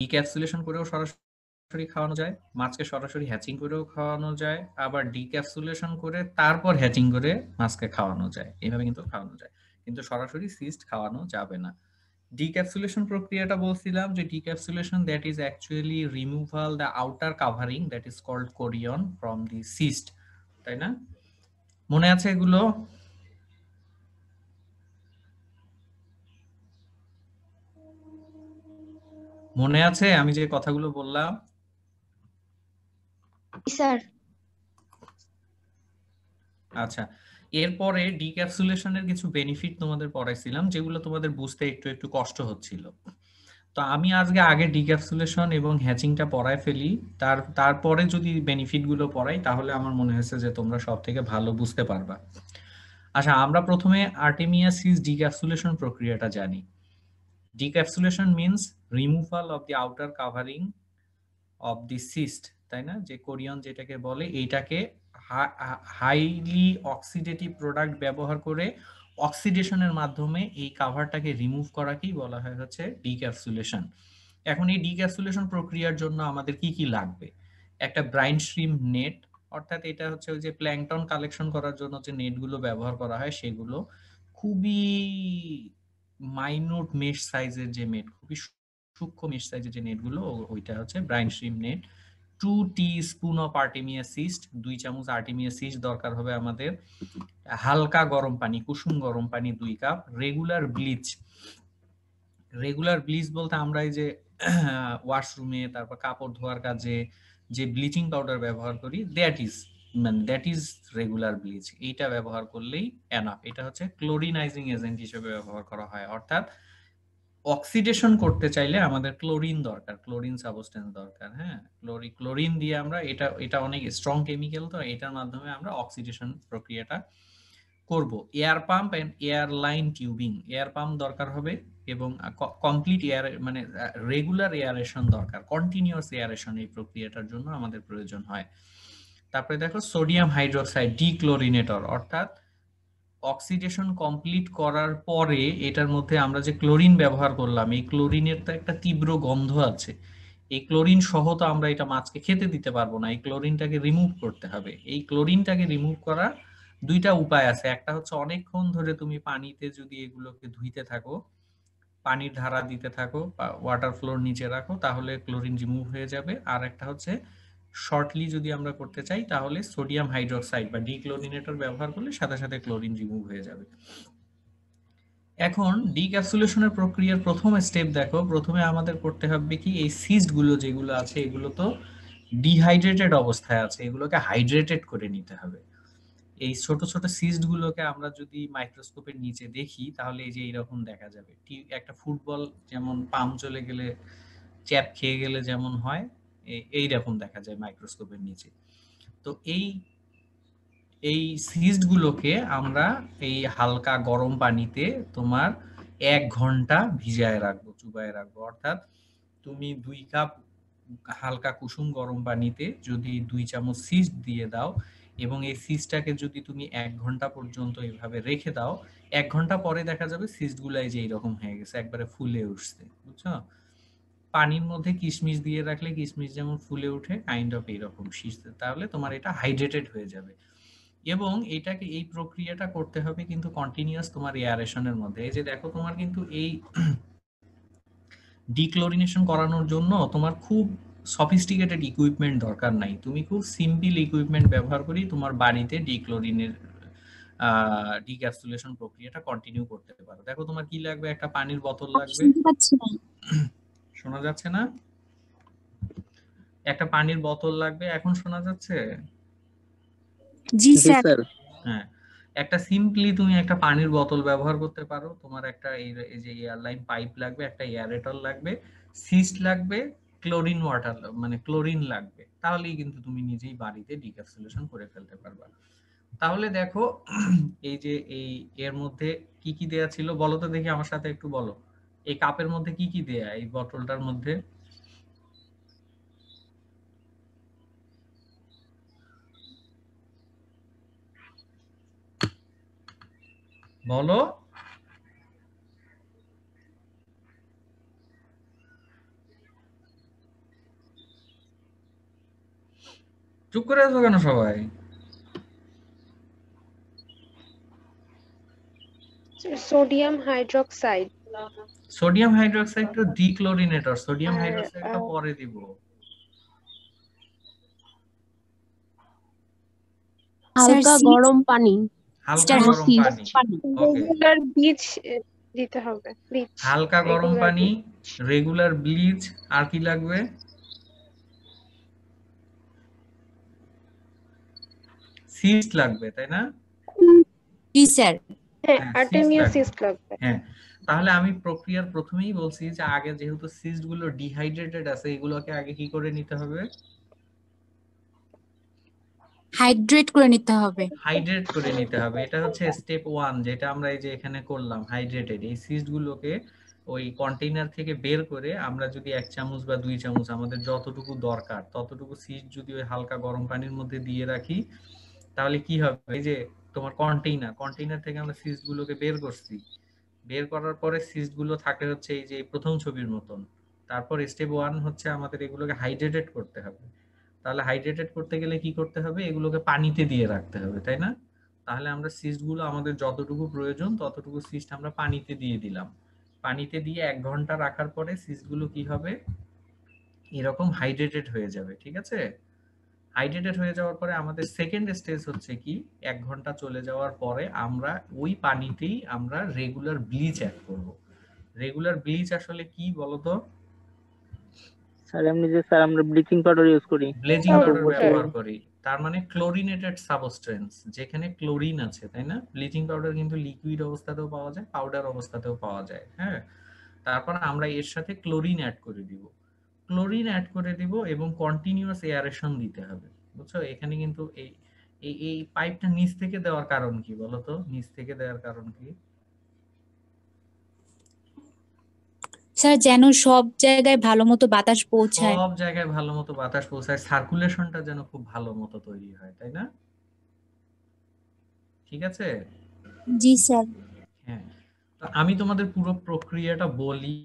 ডিক্যাপসুলেশন করেও সরাসরি খাওয়ানো যায়, মাছকে সরাসরি হ্যাচিং করেও খাওয়ানো যায়, আবার ডিক্যাপসুলেশন করে তারপর হ্যাচিং করে মাছকে খাওয়ানো যায়, এইভাবে কিন্তু খাওয়ানো যায়, কিন্তু সরাসরি সিস্ট খাওয়ানো যাবে না। ডিক্যাপসুলেশন প্রক্রিয়াটা বলছিলাম যে decapsulation that is actually removal the outer covering that is called chorion from the cyst, তাই না? মনে আছে এগুলো? মনে আছে আমি যে কথাগুলো বললাম? স্যার। আচ্ছা, এরপরে ডিক্যাপসুলেশনের কিছু বেনিফিট তোমাদের পড়াইছিলাম যেগুলো তোমাদের বুঝতে একটু একটু কষ্ট হচ্ছিল। তো আমি আগে ডিক্যাপসুলেশন এবং হ্যাচিংটা পড়ায় ফেলি, তারপরে যদি বেনিফিট গুলো পড়াই তাহলে আমার মনে হয়েছে যে তোমরা সব থেকে ভালো বুঝতে পারবা। আচ্ছা, আমরা প্রথমে আর্টেমিয়া সিস ডিক্যাপসুলেশন প্রক্রিয়াটা জানি। Decapsulation means removal of the outer covering of the cyst, তাই না? যে কোরিয়ন যেটাকে বলে, এইটাকে হাইলি অক্সিডেটিভ প্রোডাক্ট ব্যবহার করে অক্সিডেশনের মাধ্যমে এই কাভারটাকে রিমুভ করাকেই বলা হয় হচ্ছে ডিক্যাপসুলেশন। এখন এই ডিক্যাপসুলেশন প্রক্রিয়ার জন্য আমাদের কি কি লাগবে? একটা ব্রাইন শ্রিম নেট, অর্থাৎ এটা হচ্ছে ওই যে প্ল্যাংটন কালেকশন করার জন্য যে নেটগুলো ব্যবহার করা হয় সেগুলো, খুবই মাইনুট মেশ সাইজের যে নেট, খুবই সূক্ষ্ম মেশ সাইজের যে নেটগুলো, ওইটা হচ্ছে brine shrimp net. 2 teaspoon of artemia cyst, 2 চামচ আর্টেমিয়া সিস্ট দরকার হবে আমাদের। হালকা গরম পানি, কুসুম গরম পানি 2 cup. Regular bleach, regular bleach বলতে আমরা এই যে ওয়াশরুমে তারপর কাপড় ধোয়ার কাজে যে ব্লিচিং পাউডার ব্যবহার করি, দ্যাট ইজ রেগুলার ব্লিচ, এইটা ব্যবহার করলেই এনাফ। এটা হচ্ছে ক্লোরিনাইজিং এজেন্ট হিসেবে ব্যবহার করা হয়, অর্থাৎ অক্সিডেশন করতে চাইলে আমাদের ক্লোরিন দরকার, ক্লোরিন সাবস্টেন্স দরকার। হ্যাঁ, ক্লোরিন দিয়ে আমরা এটা অনেক স্ট্রং কেমিক্যাল, তো এটার মাধ্যমে আমরা অক্সিডেশন প্রক্রিয়াটা করব। Air pump and air line tubing, air pump দরকার হবে এবং কমপ্লিট এয়ার মানে রেগুলার এয়ারেশন দরকার, কন্টিনিউয়াস এয়ারেশন এই প্রক্রিয়াটার জন্য আমাদের প্রয়োজন হয়। তারপরে দেখো সোডিয়াম হাইড্রোক্সাইড ডিক্লোরিনেটর, অর্থাৎ অক্সিডেশন কমপ্লিট করার পরে এটার মধ্যে আমরা যে ক্লোরিন ব্যবহার করলাম, এই ক্লোরিনের তো একটা তীব্র গন্ধ আছে। এই ক্লোরিন সহ তো আমরা এটা মাছকে খেতে দিতে পারবো না, এই ক্লোরিনটাকে রিমুভ করতে হবে। এই ক্লোরিনটাকে রিমুভ করা দুইটা উপায় আছে। একটা হচ্ছে অনেকক্ষণ ধরে তুমি পানিতে যদি এগুলোকে ধুইতে থাকো, পানির ধারা দিতে থাকো বা ওয়াটার ফ্লোর নিচে রাখো, তাহলে ক্লোরিন রিমুভ হয়ে যাবে। আর একটা হচ্ছে শর্টলি যদি আমরা করতে চাই তাহলে সোডিয়াম হাইড্রোক্সাইড বা ডিক্লোরিনেটর ব্যবহার করলে সাথে সাথে ক্লোরিন রিমুভ হয়ে যাবে। এখন ডিক্যাপসুলেশনের প্রক্রিয়ার প্রথম স্টেপ দেখো, প্রথমে আমাদের করতে হবে কি, এই সিস্ট গুলো যেগুলো আছে এগুলো তো ডিহাইড্রেটেড অবস্থায় আছে, এগুলোকে হাইড্রেটেড করে নিতে হবে। এই ছোট ছোট সিস্ট গুলোকে আমরা যদি মাইক্রোস্কোপের নিচে দেখি তাহলে এই যে এইরকম দেখা যাবে। একটা ফুটবল যেমন পাম চলে গেলে, চ্যাপ খেয়ে গেলে যেমন হয়, এইরকম দেখা যায় মাইক্রোস্কোপের নিচে। তো এই সিস্ট গুলোকে আমরা এই হালকা গরম পানিতে তোমার 1 ঘন্টা ভিজায় রাখবো, চুবায় রাখবো। অর্থাৎ তুমি 2 কাপ হালকা কুসুম গরম পানিতে যদি 2 চামচ সিস্ট দিয়ে দাও এবং এই সিস্টটাকে যদি তুমি 1 ঘন্টা পর্যন্ত এভাবে রেখে দাও, 1 ঘন্টা পরে দেখা যাবে সিস্ট গুলাই যে এইরকম হয়ে গেছে, একবারে ফুলে উঠছে, বুঝছো? পানির মধ্যে কিশমিশ দিয়ে রাখলে কিশমিশ যেমন ফুলে উঠে, কাইন্ড অফ এইরকম সিস্ট, তাহলে তোমার এটা হাইড্রেটেড হয়ে যাবে। এবং এই প্রক্রিয়াটা করতে হবে কিন্তু কন্টিনিউয়াস তোমার এয়ারেশনের মধ্যে। এই যে দেখো, তোমার কিন্তু এই ডিক্লোরিনেশন করানোর জন্য তোমার খুব সফিস্টিকেটেড ইকুইপমেন্ট দরকার নাই, তুমি খুব সিম্পল ইকুইপমেন্ট ব্যবহার করি তোমার বাড়িতে ডিক্লোরিনের ডিক্যাপসুলেশন প্রক্রিয়াটা কন্টিনিউ করতে পারো। দেখো তোমার কি লাগবে, একটা পানির বোতল লাগবে। শুনতে পাচ্ছি না। শোনা যাচ্ছে না? একটা পানির বোতল লাগবে, এখন শোনা যাচ্ছে? জি জি স্যার। স্যার। হ্যাঁ, একটা সিম্পলি তুমি একটা পানির বোতল ব্যবহার করতে পারো। তোমার একটা এই যে এয়ারলাইন পাইপ লাগবে, একটা এয়ারেটল লাগবে, সিস্ট লাগবে, ক্লোরিন ওয়াটার মানে ক্লোরিন লাগবে, তাহলেই কিন্তু তুমি নিজেই বাড়িতে ডিক্যাপসুলেশন করে ফেলতে পারবা। তাহলে দেখো, এই যে এর মধ্যে কি কি দেয়া ছিল বলো তো দেখি, আমার সাথে একটু বলো। এই কাপের মধ্যে কি কি দেয়া, এই বোতলটার মধ্যে বলো। চুপ করে আছো কেন সবাই? Sodium hydroxide. সোডিয়াম হাইড্রোক্সাইড তো ডিক্লোরিনেটর, সোডিয়াম আর হাইড্রোক্সাইড তো পরে দিব। হালকা গরম পানি, হালকা স্যার, গরম পানি, ওকে। রেগুলার বীজ দিতে হবে, বীজ। হালকা গরম Regular পানি, bleach। রেগুলার ব্লিচ, আর কি লাগবে? সিস্ট লাগবে, তাই না? জি স্যার। হ্যাঁ, হ্যাঁ, আর্টেমিয়া cyst সিস্ট লাগবে। হ্যাঁ, তাহলে আমি প্রক্রিয়ার প্রথমেই বলছি যে আগে যেহেতু সিস্ট গুলো ডিহাইড্রেটেড আছে, এগুলোকে আগে কি করে নিতে হবে? হাইড্রেট করে নিতে হবে। হাইড্রেট করে নিতে হবে। এটা হচ্ছে স্টেপ 1, যেটা আমরা এই যে এখানে করলাম, হাইড্রেটেড। এই সিস্ট গুলোকে ওই কন্টেইনার থেকে বের করে আমরা যদি 1 চামচ বা 2 চামচ আমাদের যতটুকু দরকার ততটুকু সিস্ট যদি ওই হালকা গরম পানির মধ্যে দিয়ে রাখি, তাহলে কি হবে? এই যে তোমার কন্টেইনার থেকে আমরা সিস্ট গুলোকে বের করছি, বের করার পরে সিস্ট গুলো থাকে হচ্ছে এই যে প্রথম ছবির মতন। তারপর স্টেপ 1 হচ্ছে আমাদের এগুলোকে হাইড্রেটেড করতে হবে। তাহলে হাইড্রেটেড করতে গেলে কি করতে হবে? এগুলোকে পানিতে দিয়ে রাখতে হবে, তাই না? তাহলে আমরা সিস্ট গুলো আমাদের যতটুকু প্রয়োজন ততটুকু সিস্ট আমরা পানিতে দিয়ে দিলাম। পানিতে দিয়ে 1 ঘন্টা রাখার পরে সিস্ট গুলো কি হবে? এরকম হাইড্রেটেড হয়ে যাবে, ঠিক আছে? হাইড্রেটেড হয়ে যাওয়ার পরে আমাদের সেকেন্ড স্টেজ হচ্ছে কি, 1 ঘন্টা চলে যাওয়ার পরে আমরা ওই পানিতেই আমরা রেগুলার ব্লিচ অ্যাড করব। রেগুলার ব্লিচ আসলে কি বলতো? স্যার এমনি যে স্যার আমরা ব্লিচিং পাউডার ইউজ করি, ব্লিচিং Powder, পাউডার হ্যাঁ। ব্যবহার করি, তার মানে ক্লোরিনেটেড সাবস্টেন্স, যেখানে ক্লোরিন আছে, তাই না? ব্লিচিং পাউডার কিন্তু লিকুইড অবস্থাতেও পাওয়া যায়, পাউডার অবস্থাতেও পাওয়া যায়, হ্যাঁ। তারপর আমরা এর সাথে ক্লোরিন অ্যাড করে দিব, ক্লোরিন অ্যাড করে দিব এবং কন্টিনিউয়াস এয়ারেশন দিতে হবে, বুঝছো? এখানে কিন্তু এই এই এই পাইপটা নিচ থেকে দেওয়ার কারণ কি বলো তো? নিচ থেকে দেওয়ার কারণ কি? স্যার, যেন সব জায়গায় ভালো মতো বাতাস পৌঁছায়। সব জায়গায় ভালো মতো বাতাস পৌঁছায়, সার্কুলেশনটা যেন খুব ভালো মতো তৈরি হয়, তাই না? ঠিক আছে? জি স্যার। হ্যাঁ, তো আমি তোমাদের পুরো প্রক্রিয়াটা বলি,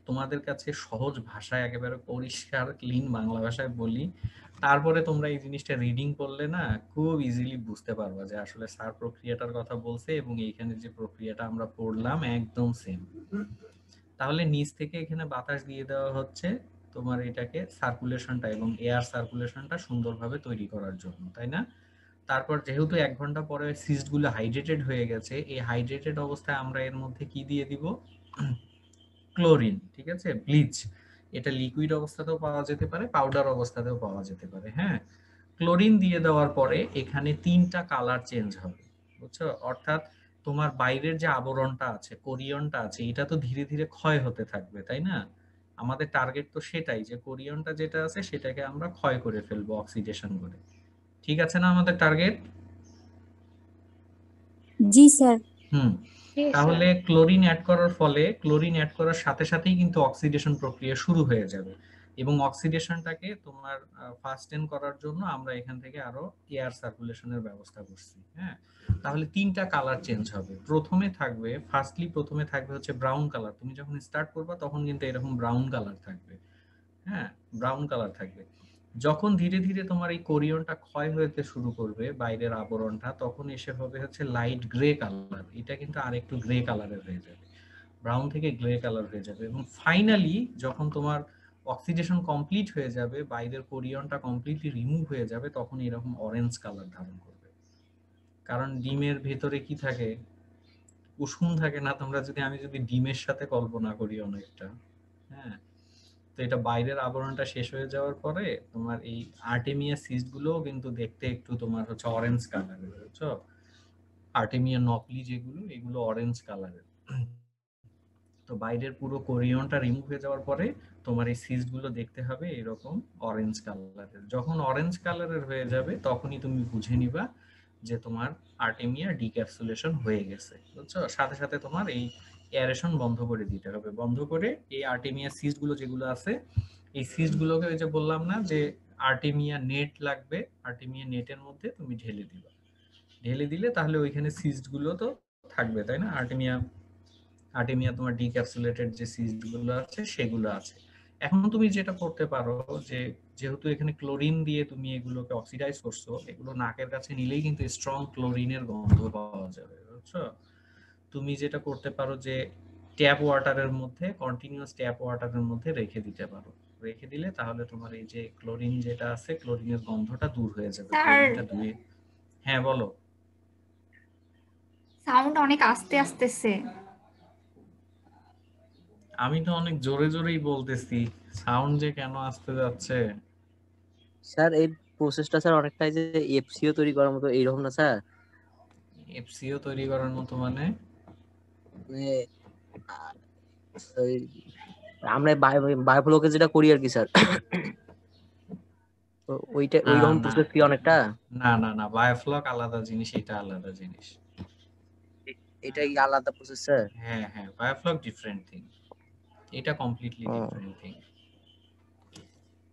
তোমাদের কাছে সহজ ভাষায় একেবারে পরিষ্কার ক্লিন বাংলা ভাষায় বলি, তারপরে তোমরা এই জিনিসটা রিডিং করলে না খুব ইজিলি বুঝতে পারবা যে আসলে স্যার প্রক্রিয়াটার কথা বলছে এবং এইখানে যে প্রক্রিয়াটা আমরা পড়লাম একদম সেম। তাহলে নিচ থেকে এখানে বাতাস দিয়ে দেওয়া হচ্ছে তোমার এটাকে সার্কুলেশনটা এবং এয়ার সার্কুলেশনটা সুন্দরভাবে তৈরি করার জন্য, তাই না? তারপর যেহেতু 1 ঘন্টা পরে সিস্ট গুলো হাইড্রেটেড হয়ে গেছে, এই হাইড্রেটেড অবস্থায় আমরা এর মধ্যে কি দিয়ে দিব? ক্লোরিন, ঠিক আছে, ব্লিচ। এটা লিকুইড অবস্থাতেও পাওয়া যেতে পারে, পাউডার অবস্থাতেও পাওয়া যেতে পারে, হ্যাঁ। ক্লোরিন দিয়ে দেওয়ার পরে এখানে 3টা কালার চেঞ্জ হবে, বুঝছো? অর্থাৎ তোমার বাইরের যে আবরণটা আছে, কোরিয়নটা আছে, এটা তো ধীরে ধীরে ক্ষয় হতে থাকবে, তাই না? আমাদের টার্গেট তো সেটাই, যে কোরিয়নটা যেটা আছে সেটাকে আমরা ক্ষয় করে ফেলবো অক্সিডেশন করে। ঠিক আছে না আমাদের টার্গেট? জি স্যার। হুম। জি, তাহলে স্যার। ক্লোরিন অ্যাড করার ফলে, ক্লোরিন অ্যাড করার সাথে সাথেই কিন্তু অক্সিডেশন প্রক্রিয়া শুরু হয়ে যাবে এবং অক্সিডেশনটাকে তোমার ফাস্টেন করার জন্য আমরা এখান থেকে আরো এয়ার সার্কুলেশনের ব্যবস্থা করছি, হ্যাঁ। তাহলে 3টা কালার চেঞ্জ হবে। প্রথমে থাকবে হচ্ছে ব্রাউন কালার। তুমি যখন স্টার্ট করবা তখন কিন্তু এরকম ব্রাউন কালার থাকবে, হ্যাঁ, ব্রাউন কালার থাকবে। যখন ধীরে ধীরে তোমার এই কোরিয়নটা ক্ষয় হতে শুরু করবে, বাইরের আবরণটা, তখন এসে হবে হচ্ছে লাইট গ্রে কালার। এটা কিন্তু আরেকটু গ্রে কালারের হয়ে যাবে, ব্রাউন থেকে গ্রে কালার হয়ে যাবে এবং ফাইনালি যখন তোমার অক্সিডেশন কমপ্লিট হয়ে যাবে, বাইরের কোরিয়নটা কমপ্লিটলি রিমুভ হয়ে যাবে, তখন এরকম অরেঞ্জ কালার ধারণ করবে। কারণ ডিমের ভেতরে কি থাকে? কুসুম থাকে না? আমি যদি ডিমের সাথে কল্পনা করি অনেকটা, হ্যাঁ, তো এটা বাইরের আবরণটা শেষ হয়ে যাওয়ার পরে তোমার এই আর্টেমিয়া সিস্ট গুলোও কিন্তু দেখতে একটু তোমার হচ্ছে অরেঞ্জ কালারের, বুঝছো? আর্টেমিয়া নকলি যেগুলো, এগুলো অরেঞ্জ কালারের। তো বাইরের পুরো কোরিয়নটা রিমুভ হয়ে যাওয়ার পরে তোমার এই সিস্ট গুলো দেখতে হবে এরকম অরেঞ্জ কালারের। যখন অরেঞ্জ কালারের হয়ে যাবে তখনই তুমি বুঝে নিবা যে তোমার আর্টেমিয়া ডিক্যাপসুলেশন হয়ে গেছে, বুঝছো? সাথে সাথে তোমার এই এয়ারেশন বন্ধ করে দিতে হবে। বন্ধ করে এই আর্টেমিয়া সিস্ট গুলো যেগুলো আছে, এই সিস্ট গুলোকে ওই যে বললাম না যে আর্টেমিয়া নেট লাগবে, আর্টেমিয়া নেটের মধ্যে তুমি ঢেলে দিবা। ঢেলে দিলে তাহলে ওইখানে সিস্ট গুলো তো থাকবে, তাই না? আর্টেমিয়া তোমার ডিক্যাপসুলেটেড যে সিস্ট গুলো আছে সেগুলো আছে। এখন তুমি যেটা করতে পারো যে যেহেতু এখানে ক্লোরিন দিয়ে তুমি এগুলোকে অক্সিডাইজ করছো, এগুলো নাকের কাছে নিলেই কিন্তু স্ট্রং ক্লোরিনের গন্ধ পাওয়া যাবে, বুঝছো? তুমি যেটা করতে পারো যে ট্যাপ ওয়াটারের মধ্যে, কন্টিনিউয়াস ট্যাপ ওয়াটারের মধ্যে রেখে দিতে পারো। রেখে দিলে তাহলে তোমার এই যে ক্লোরিন যেটা আছে, ক্লোরিনের গন্ধটা দূর হয়ে যাবে। স্যার ক্লোরিনটা ধুয়ে। হ্যাঁ বলো। সাউন্ড অনেক আস্তে আসতেছে। আমি তো অনেক জোরে জোরেই বলতেছি, সাউন্ড যে কেন আসতে যাচ্ছে? স্যার এই প্রসেসটা স্যার অনেকটাই যে এফসিও তৈরি করার মতো এইরকম না স্যার? এফসিও তৈরি করার মতো মানে? মানে ওই আমরা বায়োফ্লোকে যেটা করি আর কি স্যার, ওইটা না ওইরকম না প্রসেস কি অনেকটা? না না না, বায়োফ্লক আলাদা জিনিস, এটা আলাদা জিনিস। এটা কি আলাদা প্রসেস স্যার? হ্যাঁ হ্যাঁ, বায়োফ্লক ডিফারেন্ট থিং, এটা কমপ্লিটলি ডিফারেন্ট থিং।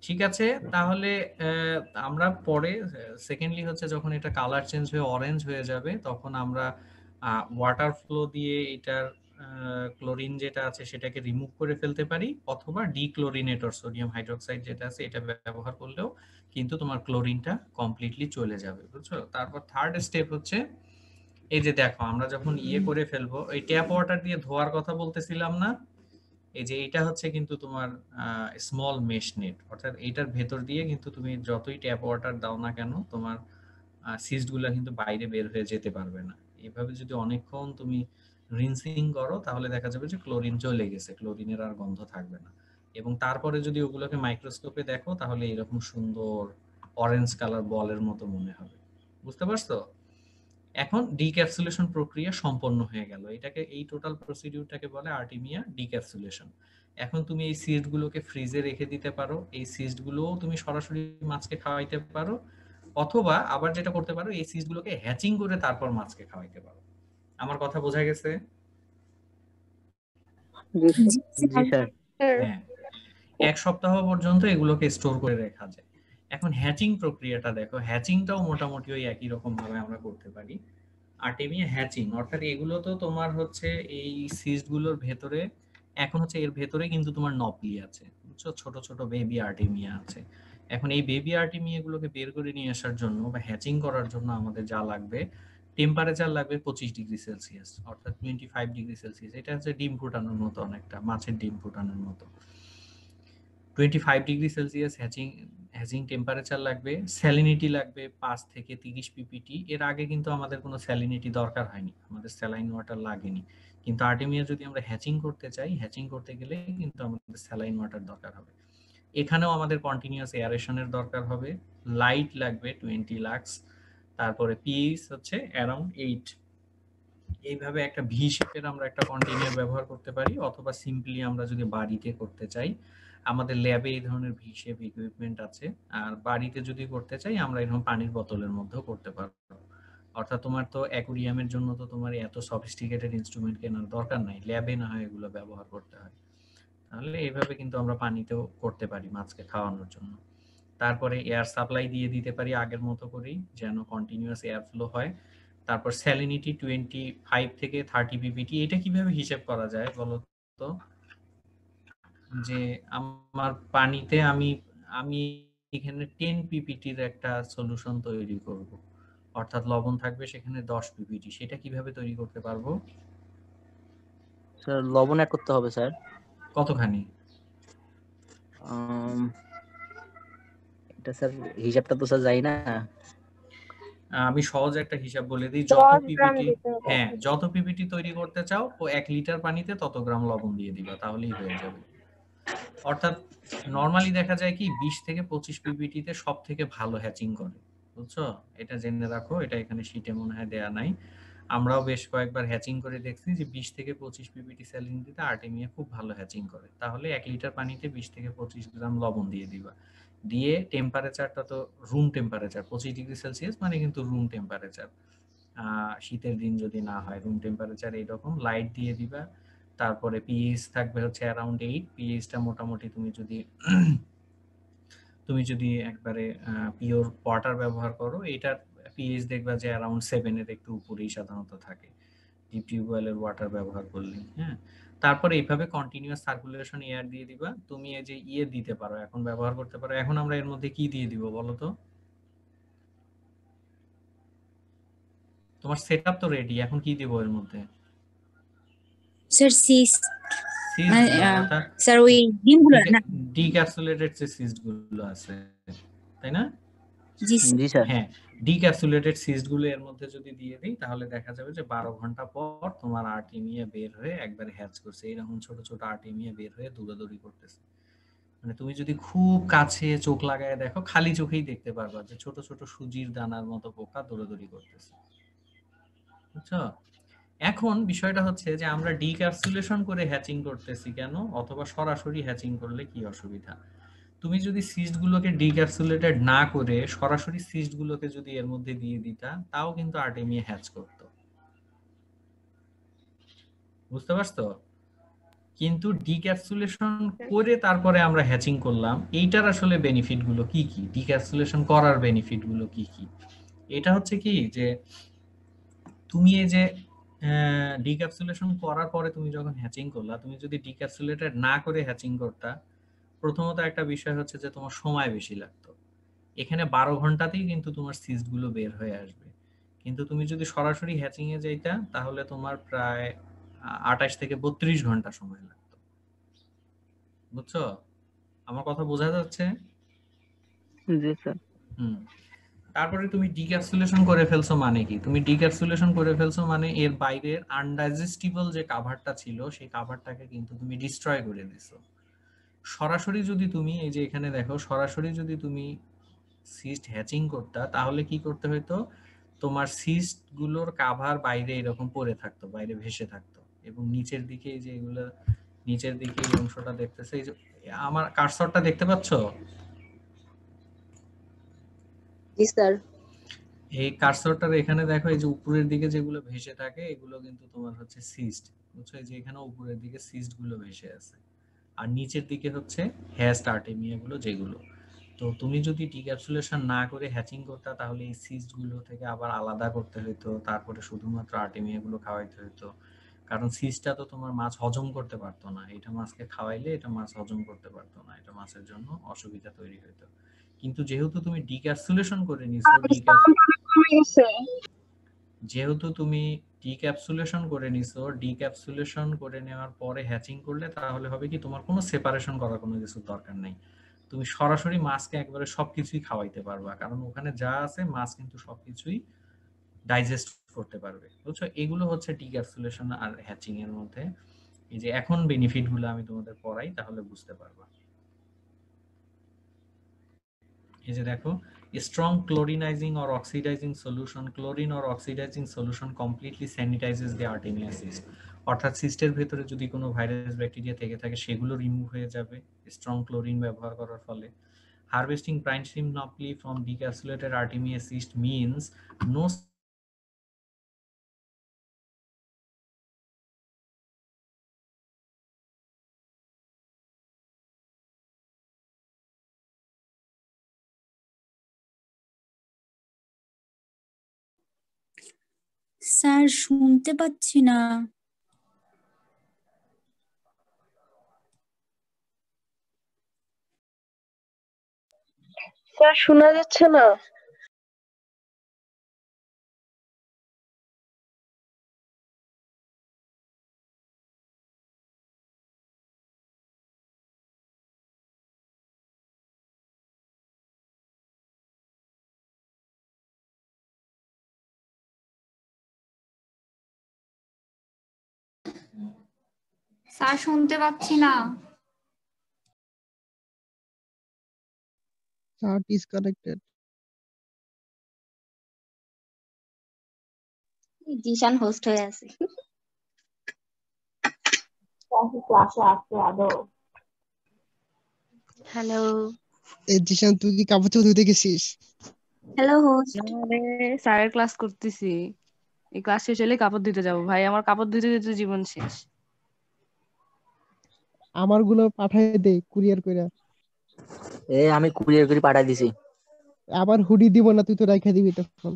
ঠিক আছে, তাহলে আমরা পরে সেকেন্ডলি হচ্ছে যখন এটা কালার চেঞ্জ হয়ে অরেঞ্জ হয়ে যাবে তখন আমরা ওয়াটার ফ্লো দিয়ে এটার ক্লোরিন যেটা আছে সেটাকে রিমুভ করে ফেলতে পারি, অথবা ডিক্লোরিনেটর সোডিয়াম হাইড্রোক্সাইড যেটা আছে এটা ব্যবহার করলেও কিন্তু তোমার ক্লোরিনটা কমপ্লিটলি চলে যাবে, বুঝছো? তারপর থার্ড স্টেপ হচ্ছে এই যে দেখো আমরা যখন করে ফেলবো, এই ট্যাপ ওয়াটার দিয়ে ধোয়ার কথা বলতেছিলাম না, এই যে এটা হচ্ছে কিন্তু তোমার স্মল মেশ নেট, অর্থাৎ এটার ভেতর দিয়ে কিন্তু তুমি যতই ট্যাপ ওয়াটার দাও না কেন তোমার সিস্ট গুলা কিন্তু বাইরে বের হয়ে যেতে পারবে না। এভাবে যদি অনেকক্ষণ তুমি রিনসিং করো তাহলে দেখা যাবে যে ক্লোরিন চলে গেছে, ক্লোরিনের আর গন্ধ থাকবে না। এবং তারপরে যদি ওগুলোকে মাইক্রোস্কোপে দেখো তাহলে এরকম সুন্দর অরেঞ্জ কালার বলের মতো মনে হবে, বুঝতে পারছো? এখন ডিক্যাপসুলেশন প্রক্রিয়া সম্পন্ন হয়ে গেল, এটাকে এই টোটাল প্রসিডিউরটাকে বলে আর্টিমিয়া ডিক্যাপসুলেশন। এখন তুমি এই সিড গুলোকে ফ্রিজে রেখে দিতে পারো, এই সিড গুলোও তুমি সরাসরি মাছকে খাওয়াইতে পারো, অথবা আবার যেটা করতে পারো এই সিড গুলোকে হ্যাচিং করে তারপর মাছকে খাওয়াইতে পারো। আমার কথা বোঝা গেছে? জি স্যার। হ্যাঁ, 1 সপ্তাহ পর্যন্ত এগুলোকে স্টোর করে রাখা যায়। এখন হ্যাচিং প্রক্রিয়াটা দেখো, হ্যাচিংটাও মোটামুটি ওই একই রকম ভাবে আমরা করতে পারি। আর্টেমিয়া হ্যাচিং অর্থাৎ এগুলো তো তোমার হচ্ছে এই সিস্ট গুলোর ভেতরে, এখন হচ্ছে এর ভেতরে কিন্তু তোমার নপলি আছে, বুঝছো? ছোট ছোট বেবি আর্টেমিয়া আছে। এখন এই বেবি আর্টেমিয়া গুলোকে বের করে নিয়ে আসার জন্য বা হ্যাচিং করার জন্য আমাদের যা লাগবে, টেম্পারেচার লাগবে 25 ডিগ্রি সেলসিয়াস, অর্থাৎ 25 ডিগ্রি সেলসিয়াস। এটা হচ্ছে ডিম ফুটানোর মতো, অনেকটা মাছের ডিম ফুটানোর মতো। 25 ডিগ্রি সেলসিয়াস হ্যাচিং টেম্পারেচার লাগবে। স্যালিনিটি লাগবে 5 থেকে 30 পিপিটি। এর আগে কিন্তু আমাদের কোনো স্যালিনিটি দরকার হয়নি, আমাদের স্যালাইন ওয়াটার লাগেনি। কিন্তু আর্টেমিয়া যদি আমরা হ্যাচিং করতে চাই, হ্যাচিং করতে গেলে কিন্তু আমাদের স্যালাইন ওয়াটার দরকার হবে। এখানেও আমাদের কন্টিনিউয়াস এয়ারেশনের দরকার হবে। লাইট লাগবে 20 লাক্স। তারপরে পিএইচ হচ্ছে অ্যারাউন্ড 8। এইভাবে একটা ভি শেপের আমরা একটা কন্টেইনার ব্যবহার করতে পারি, অথবা সিম্পলি আমরা যদি বাড়িতে করতে চাই, আমাদের ল্যাবে এই ধরনের ভি শেপ ইকুইপমেন্ট আছে। আর বাড়িতে যদি করতে চাই আমরা এরকম পানির বোতলের মধ্যেও করতে পারবো। অর্থাৎ তোমার তো অ্যাকুরিয়ামের জন্য তো তোমার এত সফিস্টিকেটেড ইনস্ট্রুমেন্ট কেনার দরকার নাই, ল্যাবে না হয় এগুলো ব্যবহার করতে হয়। তাহলে এইভাবে কিন্তু আমরা পানিতেও করতে পারি মাছকে খাওয়ানোর জন্য। তারপরে এয়ার সাপ্লাই দিয়ে দিতে পারি আগের মতো করেই, যেন কন্টিনিউয়াস এয়ার ফ্লো হয়। তারপর স্যালিনিটি 25 থেকে 30 পিপিটি। এটা কিভাবে হিসাব করা যায় বলো তো? যে আমার পানিতে আমি এখানে 10 পিপিটির একটা সলিউশন তৈরি করব, অর্থাৎ লবণ থাকবে সেখানে 10 পিপিটি। সেটা কিভাবে তৈরি করতে পারবো? স্যার লবণ অ্যাড করতে হবে স্যার। কতখানি? এটা স্যার হিসাবটা তো স্যার যাই না। আমি সহজ একটা হিসাব বলে দিই, 10 যত গ্রাম পিপিটি, দিতে হবে। হ্যাঁ যত পিপিটি তৈরি করতে চাও ও 1 লিটার পানিতে তত গ্রাম লবণ দিয়ে দিবা, তাহলেই হয়ে যাবে। অর্থাৎ নরমালি দেখা যায় কি 20 থেকে 25 পিপিটি তে সব থেকে ভালো হ্যাচিং করে, বুঝছো? এটা জেনে রাখো, এটা এখানে শীটে মনে হয় দেয়া নাই। আমরাও বেশ কয়েকবার হ্যাচিং করে দেখছি যে 20 থেকে 25 পিপিটি স্যালিনিটিতে আর্টেমিয়া খুব ভালো হ্যাচিং করে। তাহলে 1 লিটার পানিতে 20 থেকে 25 গ্রাম লবণ দিয়ে দিবা। দিয়ে টেম্পারেচারটা তো রুম টেম্পারেচার, 25 ডিগ্রি সেলসিয়াস মানে কিন্তু রুম টেম্পারেচার। শীতের দিন যদি না হয়, রুম টেম্পারেচার এইরকম লাইট দিয়ে দিবা। তারপরে পিএইচ থাকবে হচ্ছে অ্যারাউন্ড 8। পিএইচটা মোটামুটি তুমি যদি একবারে পিওর ওয়াটার ব্যবহার করো, এটার পিএইচ দেখবা যে অ্যারাউন্ড 7 এর একটু উপরেই সাধারণত থাকে। ডিপ টিউবওয়েলের ওয়াটার ব্যবহার করলি। হ্যাঁ, তারপরে এইভাবে কন্টিনিউয়াস সার্কুলেশন এয়ার দিয়ে দিবা। তুমি এই যে দিতে পারো, এখন ব্যবহার করতে পারো। এখন আমরা এর মধ্যে কি দিয়ে দিব বলো তো? তোমার সেটআপ তো রেডি, এখন কি দিব এর মধ্যে? স্যার সিস্ট সিস্ট মানে গুলো, অর্থাৎ স্যার ওই ডিমগুলো না? ডিক্যাপসুলেটেড যে সিস্ট গুলো আছে, তাই না? জি স্যার। জি স্যার। হ্যাঁ, ডিক্যাপসুলেটেড সিস্ট গুলো এর মধ্যে যদি দিয়ে দিই, তাহলে দেখা যাবে যে 12 ঘন্টা পর তোমার আর্টেমিয়া বের হয়ে একবারে হ্যাচ করছে। এইরকম ছোট ছোট আর্টেমিয়া বের হয়ে দৌড়াদৌড়ি করতেছে। মানে তুমি যদি খুব কাছে চোখ লাগায় দেখো, খালি চোখেই দেখতে পারবা যে ছোট ছোট সুজির দানার মতো পোকা দৌড়াদৌড়ি করতেছে। বুঝছো? এখন বিষয়টা হচ্ছে যে আমরা ডিক্যাপসুলেশন করে হ্যাচিং করতেছি কেন, অথবা সরাসরি হ্যাচিং করলে কি অসুবিধা? তুমি যদি সিস্ট গুলোকে ডিক্যাপসুলেটেড না করে সরাসরি সিস্ট গুলোকে যদি এর মধ্যে দিয়ে দিতা, তাও কিন্তু আর্টেমিয়া হ্যাচ করতো। বুঝতে পারছো? কিন্তু ডিক্যাপসুলেশন করে তারপরে আমরা হ্যাচিং করলাম, এইটার আসলে বেনিফিট গুলো কি কি? ডিক্যাপসুলেশন করার বেনিফিট গুলো কি কি? এটা হচ্ছে কি যে তুমি এই যে ডিক্যাপসুলেশন করার পরে তুমি যখন হ্যাচিং করলা, তুমি যদি ডিক্যাপসুলেটেড না করে হ্যাচিং করতা, প্রথমত একটা বিষয় হচ্ছে যে তোমার সময় বেশি লাগতো। এখানে 12 ঘন্টাতেই কিন্তু তোমার সিস্ট গুলো বের হয়ে আসবে। কিন্তু তুমি যদি সরাসরি হ্যাচিং এ যাইতা, তাহলে তোমার প্রায় 28 থেকে 32 ঘন্টা সময় লাগতো। বুঝছো? আমার কথা বোঝা যাচ্ছে? জি স্যার। হুম। তারপরে তুমি ডিক্যাপসুলেশন করে ফেলছো মানে কি? তুমি ডিক্যাপসুলেশন করে ফেলছো মানে এর বাইরের আনডাইজেস্টিবল যে কাভারটা ছিল, সেই কাভারটাকে কিন্তু তুমি ডিস্ট্রয় করে দিছো। সরাসরি যদি তুমি এই যে এখানে দেখো, সরাসরি যদি তুমি সিস্ট হ্যাচিং করতা, তাহলে কি করতে হতো? তোমার সিস্ট গুলোর কাভার বাইরে এরকম পড়ে থাকতো, বাইরে ভেসে থাকতো, এবং নিচের দিকে এই যে এগুলো, নিচের দিকে এই অংশটা দেখতেছে, এই যে আমার কার্সরটা দেখতে পাচ্ছো? জি স্যার। এই কার্সরটার এখানে দেখো, এই যে উপরের দিকে যেগুলো ভেসে থাকে, এগুলো কিন্তু তোমার হচ্ছে সিস্ট। বুঝছো? এই যে এখানে উপরের দিকে সিস্ট গুলো ভেসে আছে, আর নিচের দিকে হচ্ছে হ্যাস্ট আর্টেমিয়া গুলো যেগুলো। তো তুমি যদি ডিক্যাপসুলেশন না করে হ্যাচিং করতা, তাহলে এই সিস্ট গুলো থেকে আবার আলাদা করতে হতো, তারপরে শুধুমাত্র আর্টেমিয়া গুলো খাওয়াইতে হতো। কারণ সিস্টটা তো তোমার মাছ হজম করতে পারতো না, এটা মাছকে খাওয়াইলে এটা মাছ হজম করতে পারতো না, এটা মাছের জন্য অসুবিধা তৈরি হতো। কিন্তু যেহেতু তুমি ডিক্যাপসুলেশন করে নিছো, যেহেতু তুমি ডিক্যাপসুলেশন করে নিছো, ডিক্যাপসুলেশন করে নেওয়ার পরে হ্যাচিং করলে তাহলে হবে কি, তোমার কোনো সেপারেশন করার কোনো কিছু দরকার নেই। তুমি সরাসরি মাছকে একবারে সবকিছুই খাওয়াইতে পারবা, কারণ ওখানে যা আছে মাছ কিন্তু সবকিছুই ডাইজেস্ট করতে পারবে। বুঝছো? এগুলো হচ্ছে ডিক্যাপসুলেশন আর হ্যাচিং এর মধ্যে। এই যে এখন বেনিফিট গুলো আমি তোমাদের পড়াই, তাহলে বুঝতে পারবা। এই যে দেখো, strong chlorinizing or oxidizing solution, chlorine or oxidizing solution completely sanitizes the artemia cyst। অর্থাৎ সিস্টের ভেতরে যদি কোনো ভাইরাস ব্যাকটেরিয়া থেকে থাকে, সেগুলো রিমুভ হয়ে যাবে স্ট্রং ক্লোরিন ব্যবহার করার ফলে। Harvesting brine shrimp naphtha from decapsulated artemia cyst means no sir শুনতে পাচ্ছি না। স্যার শোনা যাচ্ছে না। স্যার শুনতে পাচ্ছি না। Start is connected. Zeeshan host হয়ে আছে। ক্লাসে আসছে আদৌ? হ্যালো এই জিশান, তুই কি কাপড় চোপড় ধুতে গেছিস? Hello host. স্যারের ক্লাস করতেছি, এই ক্লাস শেষ হলে কাপড় ধুতে যাবো। ভাই আমার কাপড় ধুতে ধুতে জীবন শেষ। আমার গুলো পাঠাই দে কুরিয়ার কইরা। আমি কুরিয়ার করে পাঠাই দিছি। আবার হুডি দিব না, তুই তো রাইখা দিবি তখন।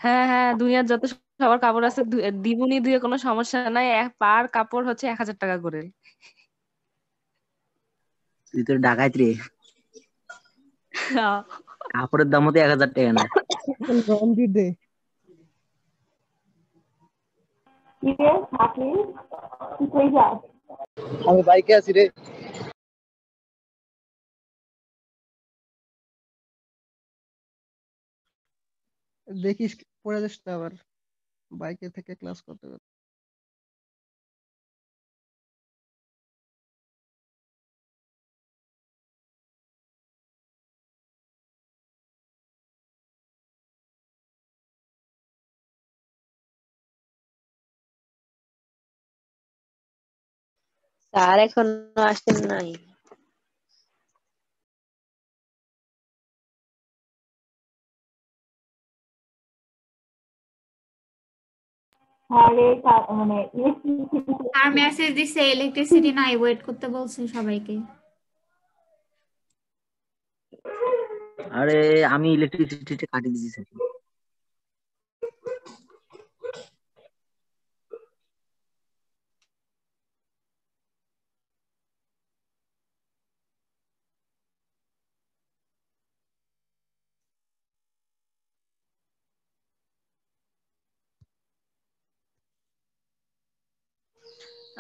হ্যাঁ হ্যাঁ, দুনিয়ার যত সবার কাপড় আছে দিবনি দিয়ে কোনো সমস্যা নাই, পার কাপড় হচ্ছে 1000 টাকা করে। তুই তো ডাকাইত রে, কাপড়ের দাম হতে 1000 টাকা না। রঞ্জিত দে আমি বাইকে আছি রে। দেখিস পড়ে যাস না আবার বাইকে থেকে ক্লাস করতে করতে। স্যার এখনো আসেন নাই। আর মেসেজ দিছে ইলেকট্রিসিটি নাই, ওয়েট করতে বলছে সবাইকে। আরে আমি ইলেকট্রিসিটি কাটি দিয়েছি স্যার।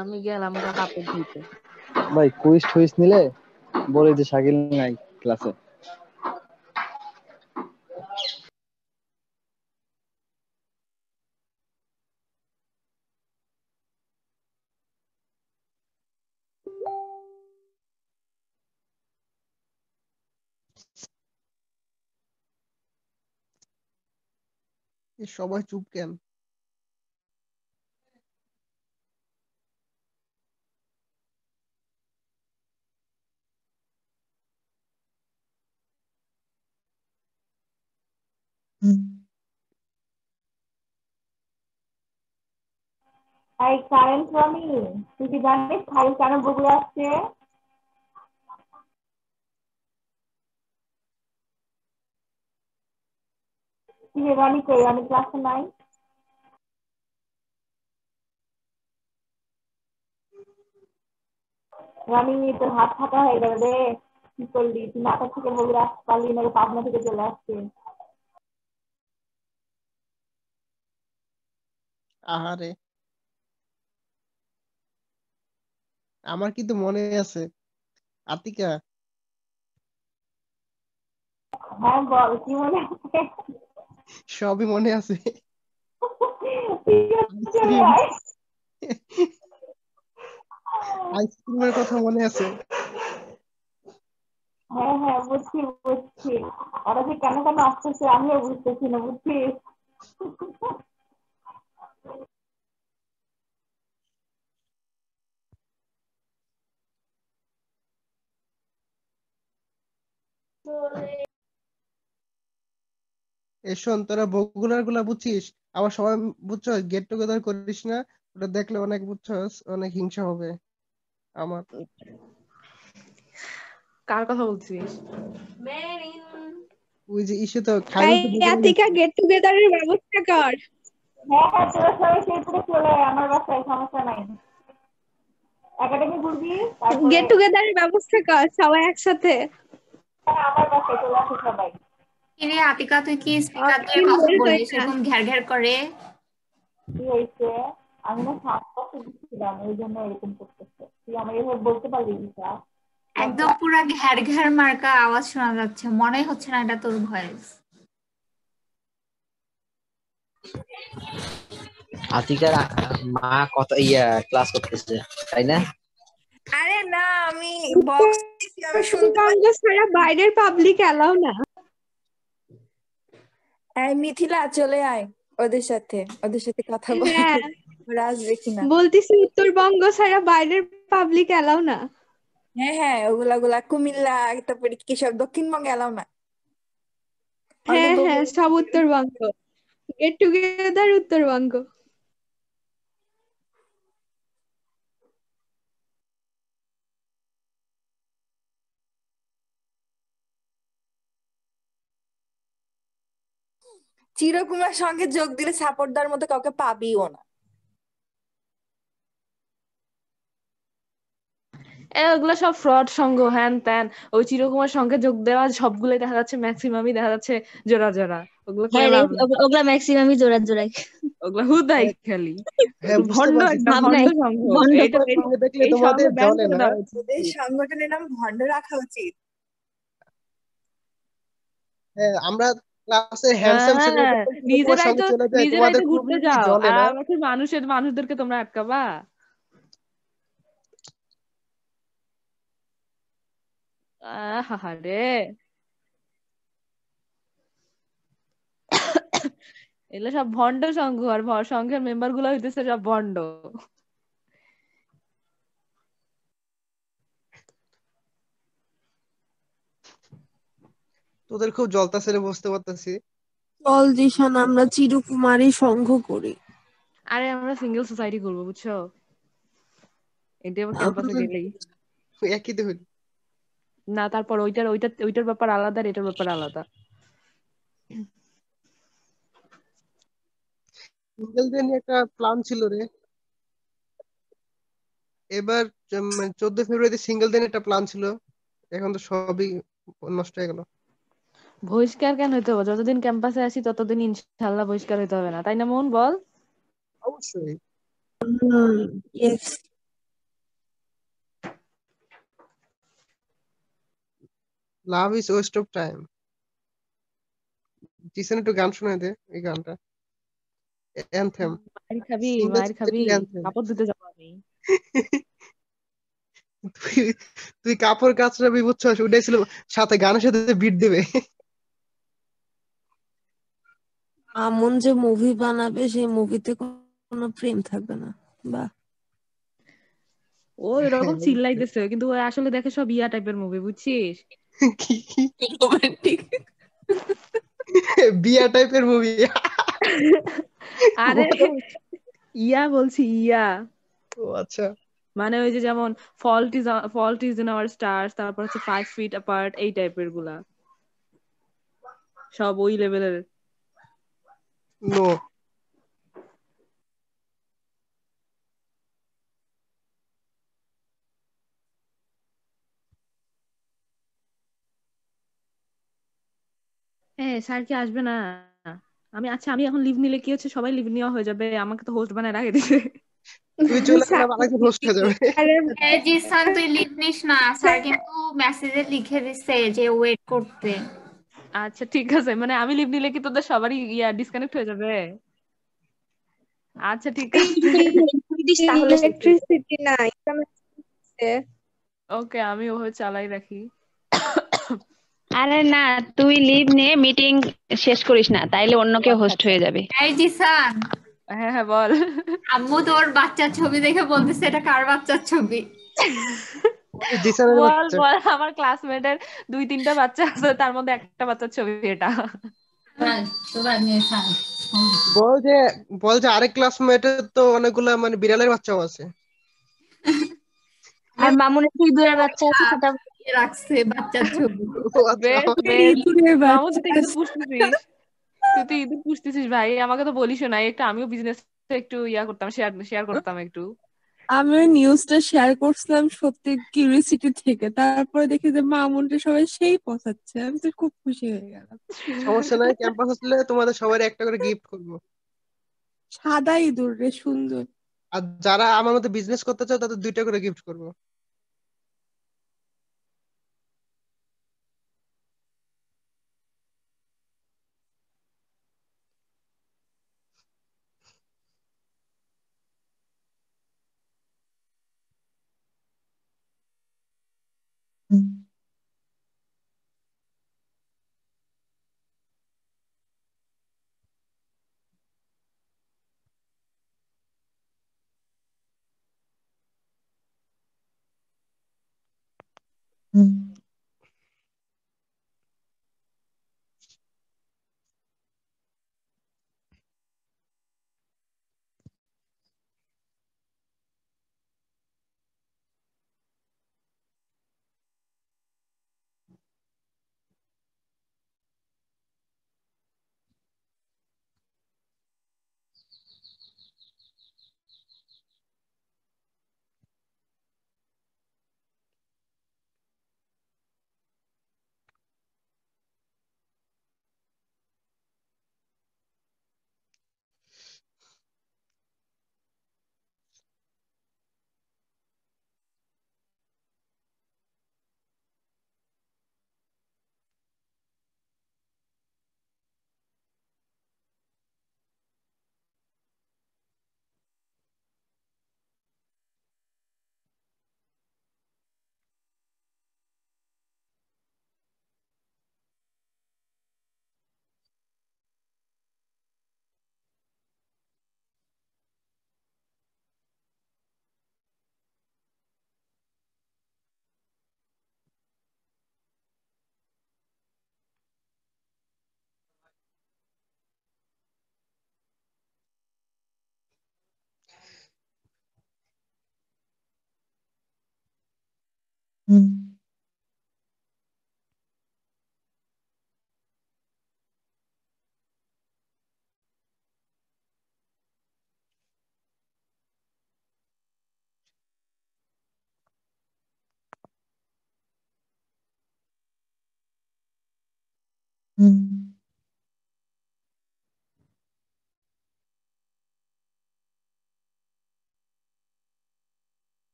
আমি গেলাম কাপড় ধুইতে। ভাই কুইজ টুইজ নিলে বলে যে শাকিল নাই ক্লাসে। সবাই চুপ কেন? এই কারেন্ট রনি, তুই কি জানিস ফাইল কেন বগুড়া আসছে? কি রে রনি, কই রনি ক্লাসে নাই? রনি তোর হাত ফাঁকা হয়ে গেল রে, কি করলি? তুই নাটক থেকে বগুড়া আসতে পারলি না, পাবনা থেকে চলে আসছে। আহারে, আমার কিন্তু মনে আছে। আতিকা, হ্যাঁ বল, কি মনে আছে? সবই মনে আছে। চলে আইসক্রিম, আয়। আইসক্রিমের কথা মনে আছে। হ্যাঁ হ্যাঁ বুঝছি বুঝছি, ওরা যে কেন কেন আসতেছে আমিও বুঝতেছি না, বুঝছিস? এই শোন, তোরা বগুড়ার গুলা বুঝছিস, আবার সবাই বুঝছো গেট টুগেদার করিস না। ওটা দেখলে অনেক বুঝছস, অনেক হিংসা হবে আমার। কার কথা বলছিস? ওই যে ইসে তো খাইরুল তো বগুড়া আতিকা, গেছে। গেট টুগেদারের ব্যবস্থা কর। হ্যাঁ হ্যাঁ, তোরা সবাই সেপুরে চলে আয় আমার বাসায়, সমস্যা নাই। একাডেমি ঘুরবি, তারপরে গেট টুগেদারের ব্যবস্থা কর সবাই একসাথে। আমার বাসায় চলে আসে সবাই। কিরে আতিকা, তুই কি স্পিকার দিয়ে অনেকদিন কথা বের হয় বলিস না। এরকম ঘ্যার ঘ্যার করে? কি হয়েছে? আমি না শ্বাসকষ্ট দিচ্ছিলাম, এই জন্য এরকম করতেছে। তুই আমার এভাবে বলতে পারবি দিশা? একদম পুরা ঘ্যার ঘ্যার মার্কা আওয়াজ শোনা যাচ্ছে, মনে হচ্ছে না এটা তোর ভয়েস। আতিকার মা কত ক্লাস করতেছে তাই না? আরে না, আমি বক্স আমি শুনতে পাচ্ছি ছাড়া বাইরের পাবলিক এলাও না। এই মিথিলা চলে আয়, ওদের সাথে কথা বল। হ্যাঁ, ওরা আসবে কিনা। বলতেছি উত্তরবঙ্গ ছাড়া বাইরের পাবলিক এলাও না। হ্যাঁ হ্যাঁ, ওগুলা কুমিল্লা, তারপরে কি সব দক্ষিণবঙ্গে এলাও না। হ্যাঁ হ্যাঁ, সব উত্তরবঙ্গ, গেট টুগেদার উত্তরবঙ্গ। চিরকুমার সঙ্গে যোগ দিলে সাপোর্ট দেওয়ার মতো কাউকে পাবিও না। ওগুলো সব ফ্রড সঙ্গ, হ্যান ত্যান। ওই চিরকুমার সঙ্গে যোগ দেওয়া সবগুলোই দেখা যাচ্ছে, ম্যাক্সিমামই দেখা যাচ্ছে জোড়া জোড়া। ওগুলো করে হ্যাঁ রে, লাভ নেই। ওগুলা ম্যাক্সিমামই জোড়া জোড়াই। ওগুলা হুদাই খালি হ্যাঁ বুঝতে ভণ্ড, পারছি, একটা ভাব ভণ্ড নাই, সঙ্গ। ভণ্ড। এইটা সঙ্গে দেখলে এই সঙ্গ তোমাদের ব্যান জলে করে না। দেওয়া উচিত। ওদের সংগঠনের নাম ভণ্ড রাখা উচিত। হ্যাঁ আমরা ক্লাসে হ্যান্ডসাম ছেলে হ্যাঁ, তোমার সঙ্গে চলে যায়, নিজেরাই তোমাদের তো ঘুরতে খুবই যাও, জলে আর না। আমাকে মানুষদেরকে তোমরা আটকাবা। রে এগুলো সব ভণ্ড সংঘ, আর সংঘের মেম্বার গুলো হইতেছে সব ভণ্ড। তোদের খুব জলতাছে রে, বুঝতে পারতেছি। চল জিশান, আমরা চিরকুমারী সংঘ করি। আরে আমরা সিঙ্গেল সোসাইটি করবো, বুঝছো? এটা আবার ক্যাম্পাসে গেলেই একই তো হইলো। না, তারপর ওইটার ব্যাপার আলাদা, আর এটার ব্যাপার আলাদা। সিঙ্গেলদের নিয়ে একটা প্ল্যান ছিল রে, এবার 14 ফেব্রুয়ারিতে সিঙ্গেলদের একটা প্ল্যান ছিল, এখন তো সবই নষ্ট হয়ে গেল। বহিষ্কার কেন হইতে হবে? যতদিন ক্যাম্পাসে আছি ততদিন ইনশাল্লাহ বহিষ্কার হইতে হবে না, তাই না মন বল? অবশ্যই। Yes. Love is waste of time. জিসেন একটু গান শোনায় দে, এই গানটা অ্যানথেম, মায়ের খাবি, সিঙ্গেল মায়ের খাবি, সোসাইটির অ্যানথেম। কাপড় দিতে যাবো আমি। তুই তুই কাপড় কাচড়াবি, বুঝছস? ওটাই ছিল, সাথে গানের সাথে বিট দেবে। আমন যে মুভি বানাবে, সেই মুভিতে কোনো প্রেম থাকবে না। বাহ। ও এরকম চিল্লাইতেছে, কিন্তু ও আসলে দেখে সব ইয়া টাইপের মুভি, বুঝছিস? কি রোমান্টিক। বিয়া টাইপের মুভি। আরে ইয়া বলছি, ইয়া ও আচ্ছা। মানে ওই যে যেমন fault is in our stars, তারপর হচ্ছে 5 feet apart, এই টাইপের গুলা সব ওই লেভেলের। নো। স্যার কি আসবে না? আমি এখন লিভ নিলে কি হচ্ছে, সবাই লিভ নেওয়া হয়ে যাবে, আমাকে তো হোস্ট বানায় রাখে দিবে। তুই চলে গেলে আরেকজন হোস্ট হয়ে যাবে। জিসান তুই লিভ নিস না, স্যার কিন্তু মেসেজে লিখে দিচ্ছে যে ওয়েট করতে। আচ্ছা ঠিক আছে, মানে আমি লিভ নিলে কি তোদের সবারই ডিসকানেক্ট হয়ে যাবে? আচ্ছা ঠিক আছে, তাহলে ইলেকট্রিসিটি নাই। ওকে, আমি ওভাবে চালাই রাখি। আরে না, তুই লিভ নিয়ে মিটিং শেষ করিস না, তাইলে অন্য কেউ হোস্ট হয়ে যাবে। এই জিসান, হ্যাঁ হ্যাঁ বল। আম্মু তোর বাচ্চার ছবি দেখে বলতেছে এটা কার বাচ্চার ছবি। জিসানের বল বাচ্চা। বল, আমার ক্লাসমেটের 2-3টা বাচ্চা আছে, তার মধ্যে একটা বাচ্চার ছবি এটা। বল যে বল যে আরেক ক্লাসমেটের তো অনেকগুলা মানে বিড়ালের বাচ্চাও আছে। আর মামুনের কি দুয়ের বাচ্চা আছে, সেটা রাখছে বাচ্চার ছবি। ও আচ্ছা। বেশ বেশ, মামু তুই তো ইঁদুর পুষতেছিস, তুই তো ইঁদুর পুষতেছিস ভাই, আমাকে তো বলিস না একটু, আমিও বিজনেস একটু ইয়া করতাম, শেয়ার করতাম একটু। আমি নিউজটা শেয়ার করছিলাম সত্যি কিউরিওসিটি থেকে, তারপরে দেখি যে মামুনটা সবাই সেই পচাচ্ছে, আমি তো খুব খুশি হয়ে গেলাম। সমস্যা নাই, ক্যাম্পাস আসলে তোমাদের সবার একটা করে গিফট করবো। সাদা ইঁদুর রে, সুন্দর। আর যারা আমার মতো বিজনেস করতে চাও তাদের 2টা করে গিফট করবো।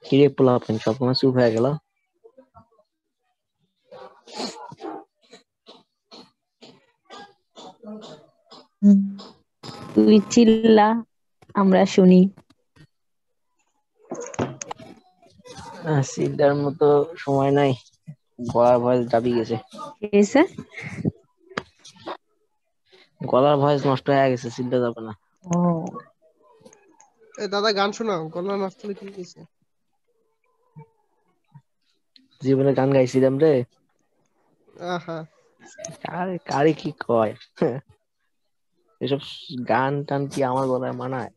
কিরে পোলাপান সবসময় চুপ হয়ে গেল? তুই চিল্লা, আমরা শুনি। সিদ্ধার মতো সময় নাই, গলার ভয়েস দাবি গেছে। গলার ভয়েস নষ্ট হয়ে গেছে, সিদ্ধা যাবে না। দাদা গান শোনাও, গলা নষ্ট হলে কি হয়েছে? জীবনে গান গাইছিলাম রে। আহা, কারে কি কয় এসব গান টান কি আমার গলায় মানায়?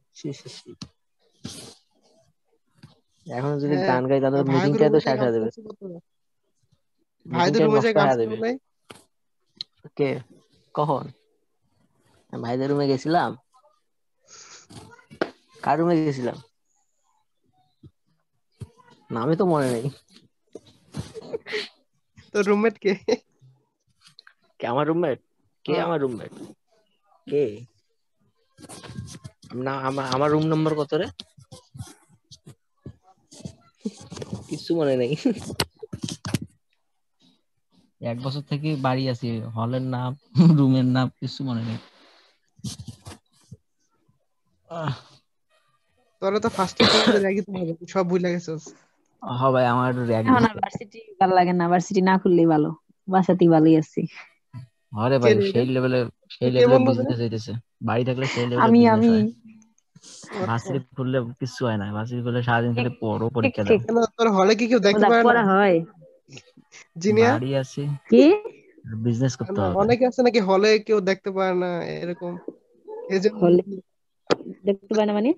এখন যদি গান গাই তাহলে মিটিংটাই তো শেষ হয়ে যাবে। ভাইদের রুমে যে গান শোনাও নাই? কে কখন? ভাইদের রুমে গেছিলাম। কার রুমে গেছিলাম নামই তো মনে নেই। তোর রুমমেট কে? আমার রুমমেট কে? আমার রুমমেট কে? না, আমার রুম নাম্বার কত রে? কিছু মনে নেই। 1 বছর থেকে বাড়ি আছি, হলের নাম রুমের নাম কিছু মনে নেই। তোরা তো ফার্স্ট ইয়ারে র্যাগি তো হবে, সব ভুলে গেছস। হ্যাঁ ভাই, আমার র্যাগ এখন আর ভার্সিটি ভালো লাগে না, ভার্সিটি না খুললেই ভালো, বাসাতেই ভালোই আছি। আরে ভাই সেই লেভেলে বিজনেস হইতেছে, বাড়ি থাকলে সেই লেভেলে বিজনেস হয়। ভার্সিটি খুললে কিছু হয় না, ভার্সিটি খুললে সারাদিন খালি পড়ো, পরীক্ষা দাও। তোর হলে কি কেউ দেখতে পারে না? হয় জিনিয়া বাড়ি আছে কি বিজনেস করতে হবে। অনেকে আছে নাকি হলে কেউ দেখতে পারে না এরকম, এজন্য দেখতে পারে না মানে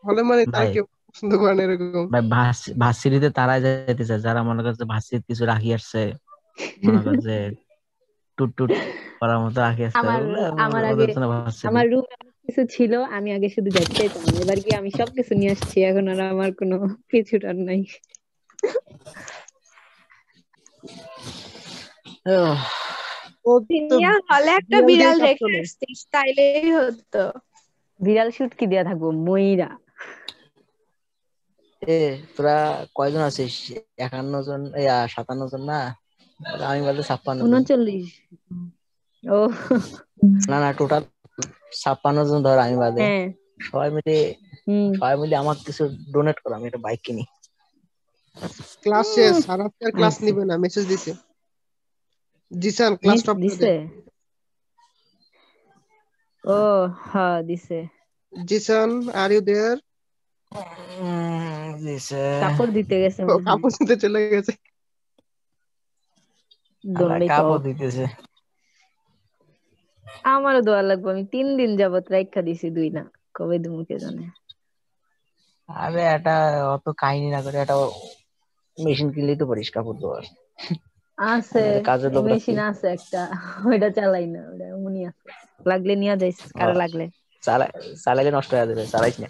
হলে মানে তারা কেউ পছন্দ করে না এরকম। ভাই ভার্সিটিতে তারাই যাইতে চায় যারা মনে করছে ভার্সিটি কিছু রাখি আসছে, মনে করছে টুট টুট করার মতো রাখি আসছে। আমার আগে আমার রুমে কিছু ছিল, আমি আগে শুধু দেখতে চাইতাম, এবার কি আমি সবকিছু নিয়ে আসছি, এখন আর আমার কোনো পিছুটার নাই। হলে একটা বিড়াল রেখে আসছিস তাইলেই হতো। বিড়াল শুট কি দেয়া থাকবো ময়রা। তোরা কয়জন আছিস? 51 জন, 57 জন না? আমি বলতে 56 জন। 39। ও না টোটাল 56 জন ধর আমি বাদে হ্যাঁ সবাই মিলে হুম আমাকে কিছু ডোনেট করো, আমি একটা বাইক কিনি। ক্লাস শেষ, আর আজকে আর ক্লাস আচ্ছা নিবে না, মেসেজ দিছে। জিসান ক্লাস স্টপ করে দে। দিছে ও হ্যাঁ দিছে জিসান আর ইউ দেয়ার? দিছে কাপড় দিতে গেছে ও মনে হয় কাপড় নিতে চলে গেছে। দৌড়াই পাও কাপড় দিতেছে। আমারও দোয়া লাগবে, আমি 3 দিন যাবত রাইখা দিছি 2 না, কবে দিমু কে জানে। আরে এটা অত কাহিনী না করে একটা মেশিন কিনলেই তো পারিস কাপড় ধোয়ার। আছে একটা কাজের লোক রাখবি। মেশিন আছে একটা, ওইটা চালাই না, ওটা উনি আছে, লাগলে নিয়ে যাইস কারো লাগলে। চালাইলে নষ্ট হয়ে যাবে, চালাইস না।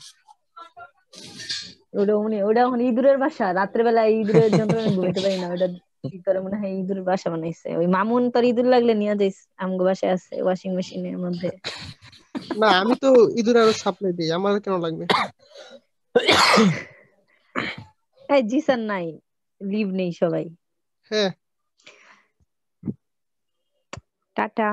ওটা এখন ইঁদুরের বাসা, রাত্রে বেলা ইঁদুরের যন্ত্রণা ঘুমাইতে পারি না, ওটা ভিতরে মনে হয় ইঁদুরের বাসা বানাইছে। ওই মামুন তোর ইঁদুর লাগলে নিয়ে যাইস, আমগো বাসায় আছে ওয়াশিং মেশিনের মধ্যে। না আমি তো ইঁদুর আরো সাপ্লাই দিই, আমার কেন লাগবে? এই জিসান নাই, লিভ নেই সবাই। হ্যাঁ টাটা।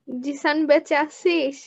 জিসান বেঁচে আছিস?